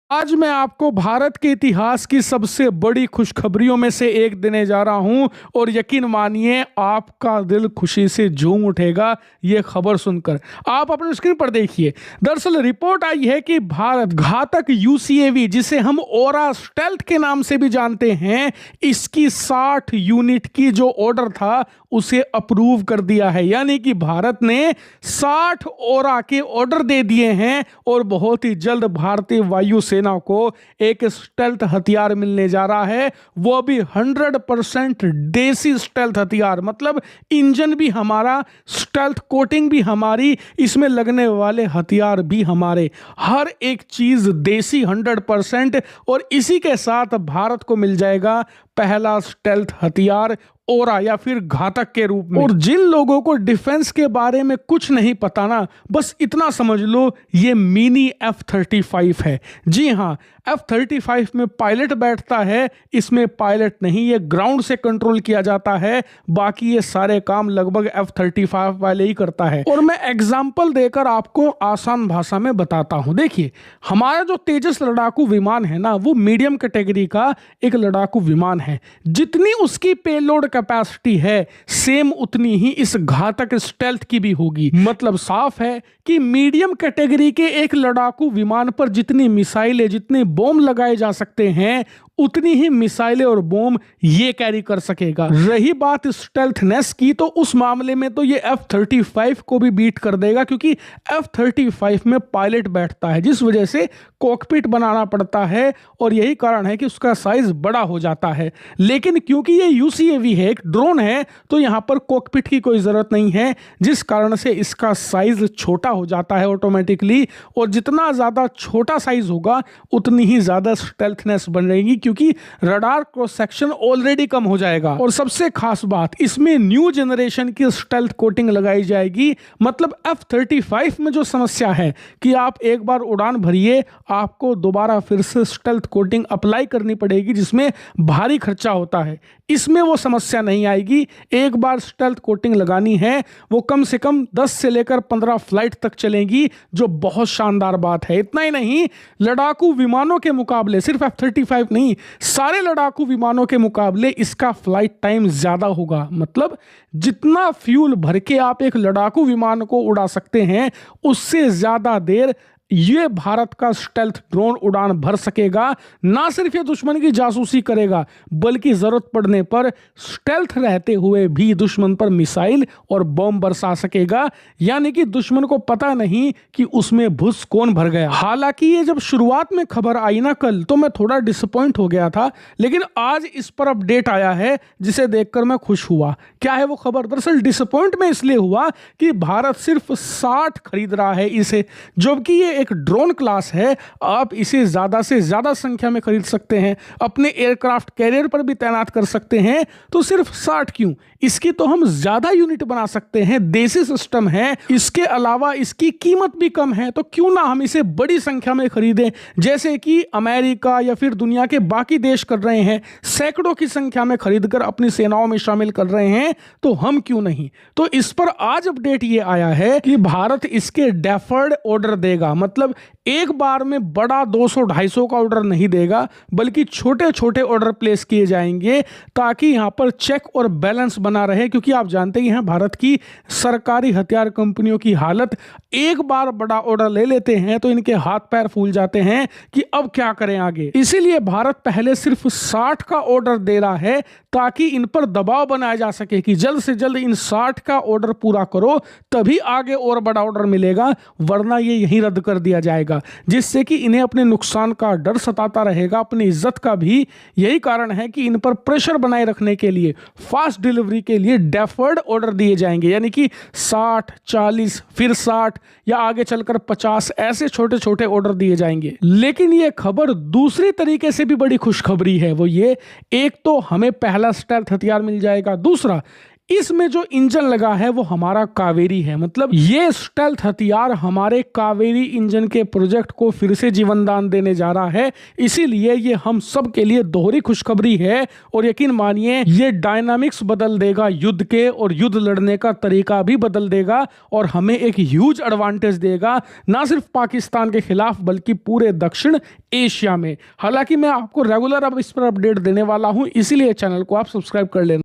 आज मैं आपको भारत के इतिहास की सबसे बड़ी खुशखबरियों में से एक देने जा रहा हूं और यकीन मानिए आपका दिल खुशी से झूम उठेगा ये खबर सुनकर। आप अपने स्क्रीन पर देखिए। दरअसल रिपोर्ट आई है कि भारत घातक यूसीएवी जिसे हम ओरा स्टेल्थ के नाम से भी जानते हैं, इसकी 60 यूनिट की जो ऑर्डर था उसे अप्रूव कर दिया है। यानी कि भारत ने 60 ओरा के ऑर्डर दे दिए हैं और बहुत ही जल्द भारतीय वायु सेना को एक स्टेल्थ हथियार मिलने जा रहा है, वो भी 100% देसी स्टेल्थ हथियार। मतलब इंजन भी हमारा, स्टेल्थ कोटिंग भी हमारी, इसमें लगने वाले हथियार भी हमारे, हर एक चीज देसी 100%। और इसी के साथ भारत को मिल जाएगा पहला स्टेल्थ हथियार ओरा या फिर घातक के रूप में। और जिन लोगों को डिफेंस के बारे में कुछ नहीं पता ना, बस इतना समझ लो ये मिनी F-35 है। जी हाँ, F-35 में पायलट बैठता है, इसमें पायलट नहीं, ये ग्राउंड से कंट्रोल किया जाता है। बाकी ये सारे काम लगभग F-35 वाले ही करता है। और मैं एग्जाम्पल देकर आपको आसान भाषा में बताता हूं। देखिए, हमारा जो तेजस लड़ाकू विमान है ना, वो मीडियम कैटेगरी का एक लड़ाकू विमान है। जितनी उसकी पेलोड कैपेसिटी है, सेम उतनी ही इस घातक स्टेल्थ की भी होगी। मतलब साफ है कि मीडियम कैटेगरी के एक लड़ाकू विमान पर जितनी मिसाइलें, जितने बॉम्ब लगाए जा सकते हैं, उतनी ही मिसाइलें और बॉम्ब ये कैरी कर सकेगा। रही बात स्टेल्थनेस की, तो उस मामले में तो ये F-35 को भी बीट कर देगा, क्योंकि F-35 में पायलट बैठता है, जिस वजह से कॉकपिट बनाना पड़ता है और यही कारण है कि उसका साइज बड़ा हो जाता है। लेकिन क्योंकि ये यूसीएवी है, एक ड्रोन है, तो यहाँ पर कॉकपिट की कोई ज़रूरत नहीं है, जिस कारण से इसका साइज छोटा हो जाता है ऑटोमेटिकली। और जितना ज़्यादा छोटा साइज होगा उतनी ही ज़्यादा स्टेल्थनेस बनेगी, क्योंकि रडार क्रॉस सेक्शन ऑलरेडी कम हो जाएगा। और सबसे खास बात, इसमें न्यू जनरेशन की स्टेल्थ कोटिंग लगाई जाएगी। मतलब F-35 में जो समस्या है कि आप एक बार उड़ान भरिए, आपको दोबारा फिर से स्टेल्थ कोटिंग अप्लाई करनी पड़ेगी, जिसमें भारी खर्चा होता है, इसमें वो समस्या नहीं आएगी। एक बार स्टेल्थ कोटिंग लगानी है, वो कम से कम 10 से लेकर 15 फ्लाइट तक चलेंगी, जो बहुत शानदार बात है। इतना ही नहीं, लड़ाकू विमानों के मुकाबले, सिर्फ F-35 नहीं, सारे लड़ाकू विमानों के मुकाबले इसका फ्लाइट टाइम ज्यादा होगा। मतलब जितना फ्यूल भर के आप एक लड़ाकू विमान को उड़ा सकते हैं, उससे ज्यादा देर ये भारत का स्टेल्थ ड्रोन उड़ान भर सकेगा। ना सिर्फ ये दुश्मन की जासूसी करेगा, बल्कि जरूरत पड़ने पर स्टेल्थ रहते हुए भी दुश्मन पर मिसाइल और बम बरसा सकेगा। यानी कि दुश्मन को पता नहीं कि उसमें भुस कौन भर गया। हालांकि ये जब शुरुआत में खबर आई ना कल, तो मैं थोड़ा डिसअपॉइंट हो गया था, लेकिन आज इस पर अपडेट आया है जिसे देखकर मैं खुश हुआ। क्या है वो खबर? दरअसल डिसअपॉइंट में इसलिए हुआ कि भारत सिर्फ 60 खरीद रहा है इसे, जबकि ये एक ड्रोन क्लास है, आप इसे ज्यादा से ज्यादा संख्या में खरीद सकते हैं, अपने एयरक्राफ्ट कैरियर पर भी तैनात कर सकते हैं। तो सिर्फ 60 क्यों, इसकी तो हम ज्यादा यूनिट बना सकते हैं, देसी सिस्टम है, इसके अलावा इसकी कीमत भी कम है, तो क्यों ना हम इसे बड़ी संख्या में खरीदें, जैसे कि अमेरिका या फिर दुनिया के बाकी देश कर रहे हैं, सैकड़ों की संख्या में खरीदकर अपनी सेनाओं में शामिल कर रहे हैं, तो हम क्यों नहीं। तो इस पर आज अपडेट ये आया है कि भारत इसके डेफर्ड ऑर्डर देगा। मतलब एक बार में बड़ा 200-250 का ऑर्डर नहीं देगा, बल्कि छोटे छोटे ऑर्डर प्लेस किए जाएंगे, ताकि यहां पर चेक और बैलेंस बना रहे। क्योंकि आप जानते हैं भारत की सरकारी हथियार कंपनियों की हालत, एक बार बड़ा ऑर्डर ले लेते हैं तो इनके हाथ पैर फूल जाते हैं कि अब क्या करें आगे। इसीलिए भारत पहले सिर्फ 60 का ऑर्डर दे रहा है, ताकि इन पर दबाव बनाया जा सके कि जल्द से जल्द इन 60 का ऑर्डर पूरा करो, तभी आगे और बड़ा ऑर्डर मिलेगा, वरना ये यहीं रद्द कर दिया जाएगा। जिससे कि इन्हें अपने नुकसान का डर सताता रहेगा, अपनी इज्जत का भी। यही कारण है कि इन पर प्रेशर बनाए रखने के लिए, फास्ट डिलीवरी के लिए डेफर्ड ऑर्डर दिए जाएंगे। यानी कि 60, 40, फिर 60 या आगे चलकर 50, ऐसे छोटे छोटे ऑर्डर दिए जाएंगे। लेकिन ये खबर दूसरी तरीके से भी बड़ी खुशखबरी है। वो ये, एक तो हमें पहला स्टेल्थ हथियार मिल जाएगा, दूसरा इसमें जो इंजन लगा है वो हमारा कावेरी है। मतलब ये स्टेल्थ हथियार हमारे कावेरी इंजन के प्रोजेक्ट को फिर से जीवन दान देने जा रहा है। इसीलिए ये हम सब के लिए दोहरी खुशखबरी है और यकीन मानिए ये डायनामिक्स बदल देगा युद्ध के, और युद्ध लड़ने का तरीका भी बदल देगा और हमें एक ह्यूज एडवांटेज देगा, ना सिर्फ पाकिस्तान के खिलाफ बल्कि पूरे दक्षिण एशिया में। हालांकि मैं आपको रेगुलर अब इस पर अपडेट देने वाला हूं, इसीलिए चैनल को आप सब्सक्राइब कर लेना।